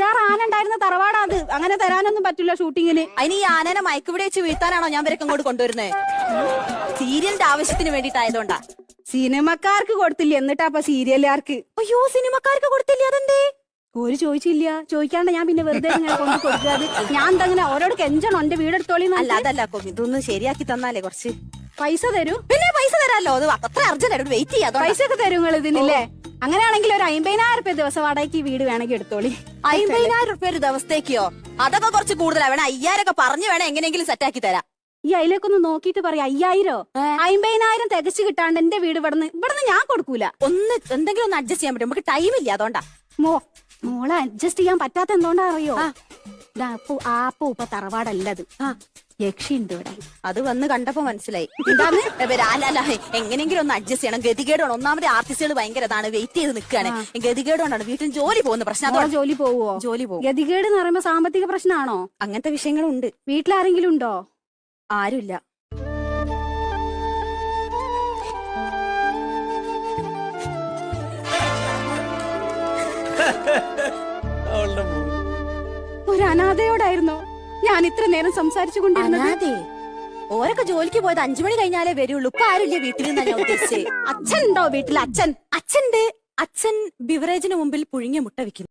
5-6 ആന ഉണ്ടായിരുന്ന തറവാടാ അത്. അങ്ങനെ തരാനൊന്നും പറ്റില്ല ഷൂട്ടിങ്ങിന്. അതിന് ഈ ആനനെ മയക്കുപിടി വെച്ച് വീഴ്ത്താനാണോ ഞാൻ വരക്ക് അങ്ങോട്ട് കൊണ്ടുവരുന്നത്? സീരിയലിന്റെ ആവശ്യത്തിന് വേണ്ടിട്ടായതുകൊണ്ടാ. സിനിമക്കാർക്ക് കൊടുത്തില്ല, എന്നിട്ടാ അപ്പൊ സീരിയലുകാർക്ക്. അയ്യോ, സിനിമക്കാർക്ക് കൊടുത്തില്ല, അതെന്തേ? ഒരു ചോദിച്ചില്ല. ചോദിക്കാണ്ട് ഞാൻ പിന്നെ വെറുതെ ഇങ്ങനെ കൊണ്ട് കൊടുക്കാതെ ഞാൻ എന്തെങ്ങനെ ഓരോട് കെഞ്ചണോ എന്റെ വീടെടുത്തോളി? അല്ല, അതല്ല, ഇതൊന്ന് ശരിയാക്കി തന്നാലേ കുറച്ച് പൈസ തരൂ. പിന്നെ പൈസ തരാമല്ലോ, അത് അത്ര അർജന്റ്, വെയിറ്റ് ചെയ്യാം. പൈസ ഒക്കെ തരും നിങ്ങൾ ഇതിനില്ലേ? അങ്ങനെയാണെങ്കിൽ ഒരു 50,000 രൂപ ദിവസം വാടകയ്ക്ക് ഈ വീട് വേണമെങ്കിൽ എടുത്തോളി. 50,000 രൂപ ഒരു ദിവസത്തേക്കോ? അതൊക്കെ കുറച്ച് കൂടുതലാ. വേണം 5,000 ഒക്കെ പറഞ്ഞു വേണം എങ്ങനെയെങ്കിലും സെറ്റാക്കി തരാം. ഈ അതിലേക്കൊന്ന് നോക്കിട്ട് പറയാം. 5,000 50,000 തികച്ചു കിട്ടാണ്ട് എന്റെ വീട് ഇവിടുന്ന് ഞാൻ കൊടുക്കൂല. എന്തെങ്കിലും ഒന്ന് അഡ്ജസ്റ്റ് ചെയ്യാൻ പറ്റും. നമുക്ക് ടൈം ഇല്ല, അതുകൊണ്ടാ. മോളെ അഡ്ജസ്റ്റ് ചെയ്യാൻ പറ്റാത്ത എന്തുകൊണ്ടാ അറിയോ? ആപ്പോ ഇപ്പൊ തറവാടല്ലത്, യക്ഷിണ്ട് ഇവിടെ. അത് വന്ന് കണ്ടപ്പോ മനസ്സിലായി. എങ്ങനെങ്കിലും ഒന്ന് അഡ്ജസ്റ്റ് ചെയ്യണം. ഗതികേടാണ്. ഒന്നാമത് ആർട്ടിസ്റ്റുകൾ ഭയങ്കര ഇതാണ്, വെയിറ്റ് ചെയ്ത് നിൽക്കുകയാണ്. ഗതികേടാണ്. വീട്ടിൽ ജോലി പോകുന്ന പ്രശ്നം. ജോലി പോവോ? ജോലി പോകും. ഗതികേട് എന്ന് പറയുമ്പോ സാമ്പത്തിക പ്രശ്നമാണോ? അങ്ങനത്തെ വിഷയങ്ങളുണ്ട്. വീട്ടിലാരെങ്കിലും ഉണ്ടോ? ആരുമില്ല. ഒരു അനാഥയോടായിരുന്നോ ഞാൻ ഇത്ര നേരം സംസാരിച്ചു കൊണ്ടിരുന്നത്? ഓരൊക്കെ ജോലിക്ക് പോയത് 5 മണി കഴിഞ്ഞാലേ വരുള്ളൂ. ഇപ്പൊ ആരുമില്ല വീട്ടിൽ നിന്നാ ഞാൻ ഉദ്ദേശിച്ചേ. അച്ഛൻ ഉണ്ടോ വീട്ടിൽ? അച്ഛൻ അച്ഛന്റെ അച്ഛൻ ബിവറേജിന് മുമ്പിൽ പുഴുങ്ങിയ മുട്ട വിൽക്കുന്നു.